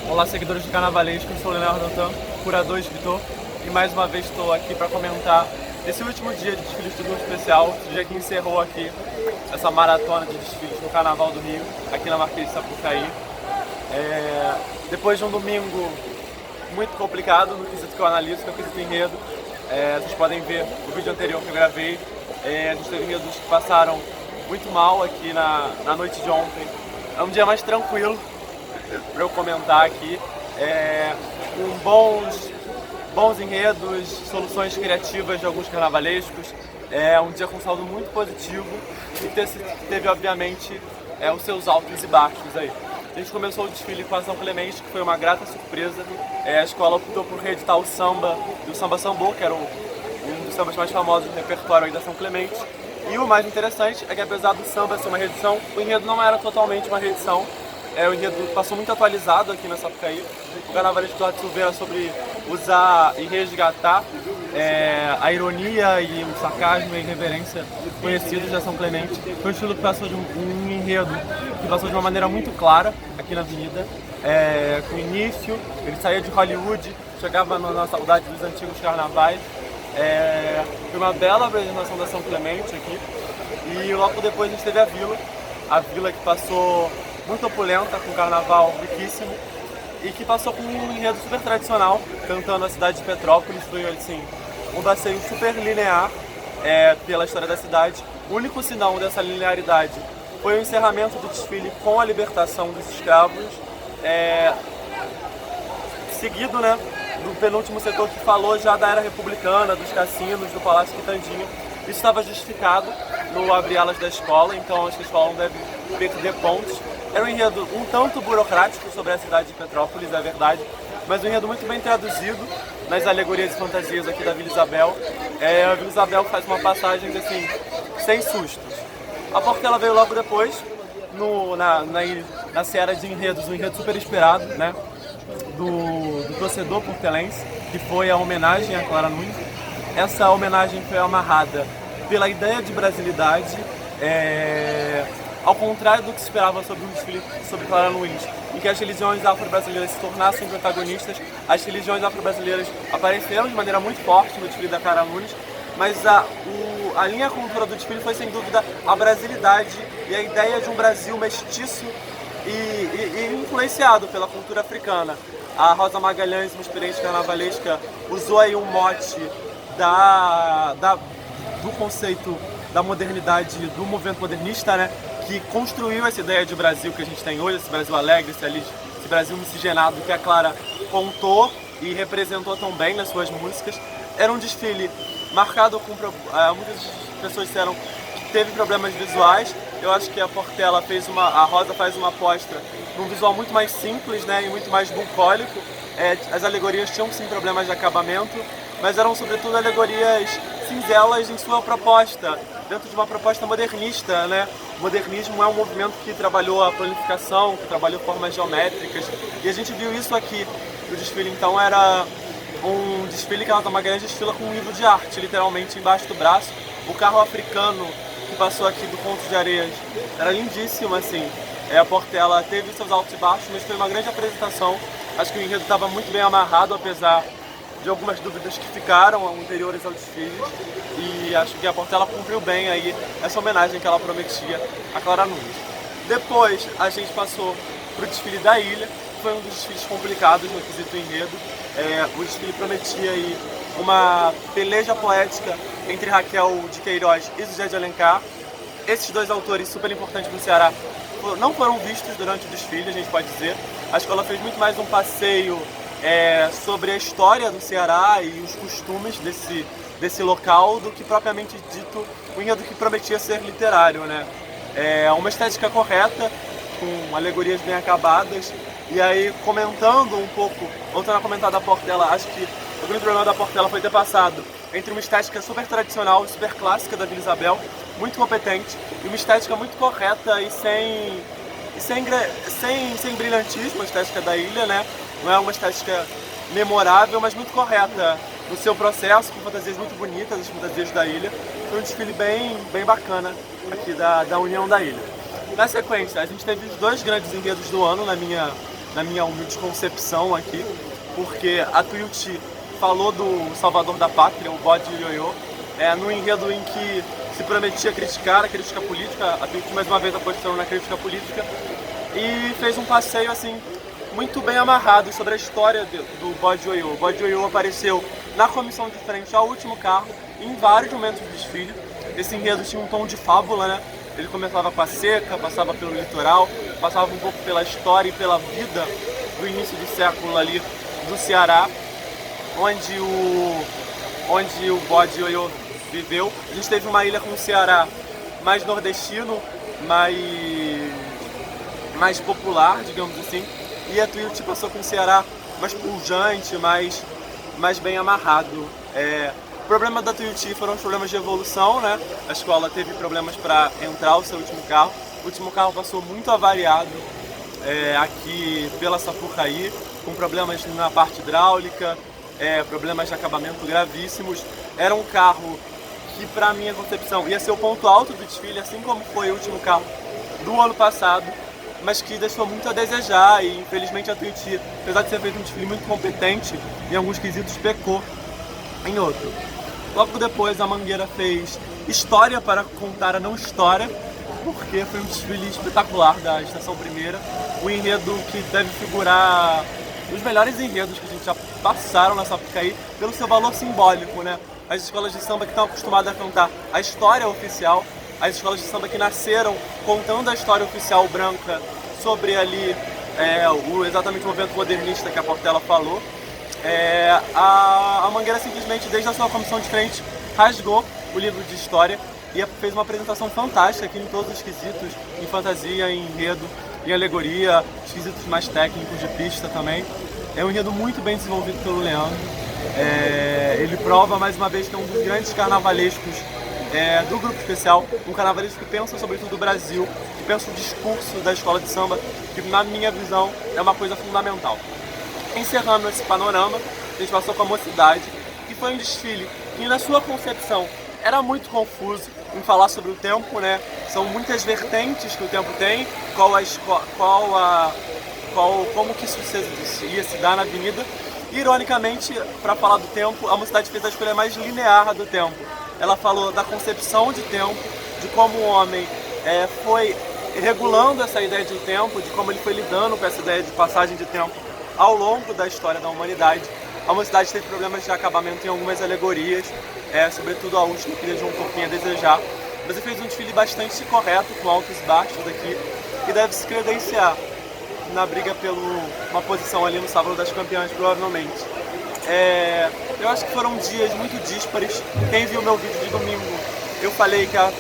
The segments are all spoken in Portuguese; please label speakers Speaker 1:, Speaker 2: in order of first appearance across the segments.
Speaker 1: Olá, seguidores do Carnavalesco, eu sou o Leonardo Antan, curador e escritor, e mais uma vez estou aqui para comentar esse último dia de desfiles do Grupo Especial, o dia que encerrou aqui essa maratona de desfiles no Carnaval do Rio, aqui na Marquês de Sapucaí. Depois de um domingo muito complicado no quesito que eu analiso, que é o quesito enredo, vocês podem ver o vídeo anterior que eu gravei, a gente teve enredos que passaram muito mal aqui na noite de ontem. É um dia mais tranquilo para eu comentar aqui, com bons enredos, soluções criativas de alguns carnavalescos. É um dia com saldo muito positivo e teve obviamente os seus altos e baixos aí. A gente começou o desfile com a São Clemente, que foi uma grata surpresa. A escola optou por reeditar o samba do Samba Sambô, que era um dos sambas mais famosos do repertório aí da São Clemente. E o mais interessante é que, apesar do samba ser uma reedição, o enredo não era totalmente uma reedição. O enredo passou muito atualizado aqui na Sapucaí. O carnavalesco do Silveira sobre usar e resgatar a ironia e o sarcasmo e a irreverência conhecidos da São Clemente. Foi um estilo que passou de um enredo que passou de uma maneira muito clara aqui na avenida, com o início, ele saía de Hollywood, chegava na saudade dos antigos carnavais. Foi uma bela apresentação da São Clemente aqui, e logo depois a gente teve a vila que passou muito opulenta, com um carnaval riquíssimo, e que passou com um enredo super tradicional, cantando a cidade de Petrópolis. Foi assim, um passeio super linear pela história da cidade. O único sinal dessa linearidade foi o encerramento do desfile com a libertação dos escravos, seguido, né, do penúltimo setor, que falou já da era republicana, dos cassinos, do Palácio Quitandinha. Isso estava justificado no abre-alas da escola, então acho que a escola não deve perder pontos. Era um enredo um tanto burocrático sobre a cidade de Petrópolis, é verdade, mas um enredo muito bem traduzido nas alegorias e fantasias aqui da Vila Isabel. A Vila Isabel faz uma passagem assim, sem sustos. A Portela veio logo depois, na seara de enredos, um enredo super esperado, né, do torcedor portelense, que foi a homenagem a Clara Nunes. Essa homenagem foi amarrada pela ideia de brasilidade, ao contrário do que se esperava sobre um desfile sobre Clara Nunes, em que as religiões afro-brasileiras se tornassem protagonistas. As religiões afro-brasileiras apareceram de maneira muito forte no desfile da Clara Nunes, mas a linha cultura do desfile foi, sem dúvida, a brasilidade e a ideia de um Brasil mestiço e influenciado pela cultura africana. A Rosa Magalhães, uma experiência carnavalesca, usou aí um mote do conceito da modernidade, do movimento modernista, né, que construiu essa ideia de Brasil que a gente tem hoje, esse Brasil alegre, esse Brasil miscigenado que a Clara contou e representou tão bem nas suas músicas. Era um desfile marcado com... muitas pessoas disseram que teve problemas visuais. Eu acho que a Portela a Rosa faz uma aposta num visual muito mais simples, né, e muito mais bucólico. As alegorias tinham sim problemas de acabamento, mas eram sobretudo alegorias cinzelas em sua proposta, dentro de uma proposta modernista, né? O modernismo é um movimento que trabalhou a planificação, que trabalhou formas geométricas, e a gente viu isso aqui no desfile. Então era um desfile que a Rosa Magalhães desfila com um livro de arte, literalmente embaixo do braço. O carro africano que passou aqui do Conto de Areias era lindíssimo, assim. A Portela teve seus altos e baixos, mas foi uma grande apresentação. Acho que o enredo estava muito bem amarrado, apesar de algumas dúvidas que ficaram anteriores ao desfile, e acho que a Portela cumpriu bem aí essa homenagem que ela prometia a Clara Nunes. Depois a gente passou para o desfile da Ilha, que foi um dos desfiles complicados no quesito enredo. O desfile prometia aí uma peleja poética entre Raquel de Queiroz e José de Alencar. Esses dois autores super importantes no Ceará não foram vistos durante o desfile, a gente pode dizer. A escola fez muito mais um passeio sobre a história do Ceará e os costumes desse local do que propriamente dito o enredo que prometia ser literário, né? Uma estética correta, com alegorias bem acabadas. E aí, comentando um pouco, voltando a comentar da Portela, acho que o grande problema da Portela foi ter passado entre uma estética super tradicional e super clássica da Vila Isabel, muito competente, e uma estética muito correta e sem brilhantismo, a estética da ilha, né? Não é uma estética memorável, mas muito correta no seu processo, com fantasias muito bonitas, as fantasias da ilha. Foi um desfile bem bacana aqui da União da Ilha. Na sequência, a gente teve os dois grandes enredos do ano, na minha humilde concepção aqui, porque a Tuiuti falou do Salvador da Pátria, o bode ioiô, no enredo em que se prometia criticar a crítica política, a Tuiuti mais uma vez apostando na crítica política, e fez um passeio assim muito bem amarrado sobre a história do bode ioiô. O bode ioiô apareceu na comissão de frente ao último carro, em vários momentos do desfile. Esse enredo tinha um tom de fábula, né? Ele começava com a seca, passava pelo litoral, passava um pouco pela história e pela vida do início do século ali do Ceará, onde o bode ioiô viveu. A gente teve uma ilha com o Ceará mais nordestino, mais popular, digamos assim, e a Tuiuti passou com o Ceará mais pujante, mais bem amarrado. O problema da Tuiuti foram os problemas de evolução, né? A escola teve problemas para entrar o seu último carro. O último carro passou muito avariado aqui pela Sapucaí, com problemas na parte hidráulica, problemas de acabamento gravíssimos. Era um carro que, para minha concepção, ia ser o ponto alto do desfile, assim como foi o último carro do ano passado, mas que deixou muito a desejar e, infelizmente, a Tuiuti, apesar de ter feito um desfile muito competente, em alguns quesitos pecou em outro. Logo depois, a Mangueira fez História para contar a não história, porque foi um desfile espetacular da Estação Primeira, um enredo que deve figurar os melhores enredos que a gente já passaram na Sapucaí, pelo seu valor simbólico, né? As escolas de samba que estão acostumadas a cantar a história oficial, as escolas de samba que nasceram contando a história oficial branca sobre ali exatamente o movimento modernista que a Portela falou. A Mangueira simplesmente, desde a sua comissão de frente, rasgou o livro de história e fez uma apresentação fantástica aqui em todos os quesitos, em fantasia, em enredo, em alegoria, os quesitos mais técnicos de pista também. É um enredo muito bem desenvolvido pelo Leandro. Ele prova mais uma vez que é um dos grandes carnavalescos do grupo especial, um carnavalesco que pensa sobretudo o Brasil, que pensa o discurso da escola de samba, que na minha visão é uma coisa fundamental. Encerrando esse panorama, a gente passou com a Mocidade, que foi um desfile que, na sua concepção, era muito confuso em falar sobre o tempo, né? São muitas vertentes que o tempo tem, como que isso ia se dar na avenida. E, ironicamente, para falar do tempo, a Mocidade fez a escolha mais linear do tempo. Ela falou da concepção de tempo, de como o homem foi regulando essa ideia de tempo, de como ele foi lidando com essa ideia de passagem de tempo ao longo da história da humanidade. A Mocidade teve problemas de acabamento em algumas alegorias, sobretudo a última, que deixou um pouquinho a desejar. Mas ele fez um desfile bastante correto, com altos e baixos aqui, e deve se credenciar na briga por uma posição ali no Sábado das Campeãs, provavelmente. Eu acho que foram dias muito díspares. Quem viu meu vídeo de domingo, eu falei que a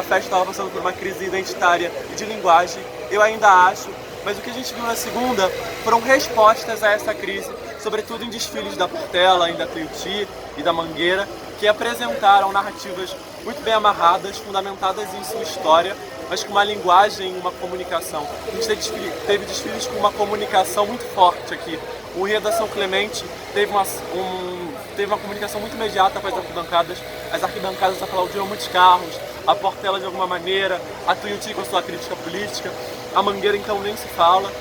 Speaker 1: festa estava passando por uma crise identitária e de linguagem. Eu ainda acho, mas o que a gente viu na segunda foram respostas a essa crise, sobretudo em desfiles da Portela, da Tuiuti e da Mangueira, que apresentaram narrativas muito bem amarradas, fundamentadas em sua história, mas com uma linguagem e uma comunicação. A gente teve desfiles com uma comunicação muito forte aqui. O enredo da São Clemente teve uma comunicação muito imediata com as arquibancadas aplaudiram muitos carros, a Portela de alguma maneira, a Tuiuti com a sua crítica política, a Mangueira então nem se fala.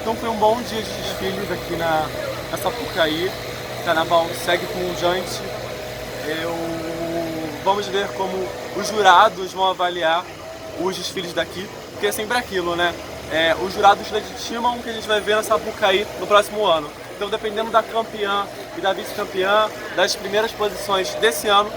Speaker 1: Então foi um bom dia de desfiles aqui na Sapucaí. O carnaval segue pujante. Vamos ver como os jurados vão avaliar os desfiles daqui, porque é sempre aquilo, né? Os jurados legitimam o que a gente vai ver na Sapucaí no próximo ano. Então, dependendo da campeã e da vice-campeã, das primeiras posições desse ano,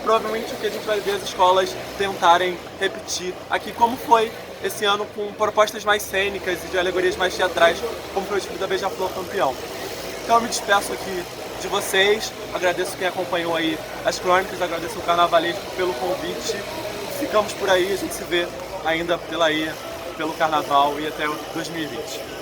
Speaker 1: provavelmente o que a gente vai ver as escolas tentarem repetir aqui, como foi esse ano, com propostas mais cênicas e de alegorias mais teatrais, como foi o desfile da Beija-Flor campeão. Então eu me despeço aqui de vocês, agradeço quem acompanhou aí as crônicas, agradeço o Carnavalesco pelo convite. Ficamos por aí, a gente se vê ainda pelo Carnaval e até 2020.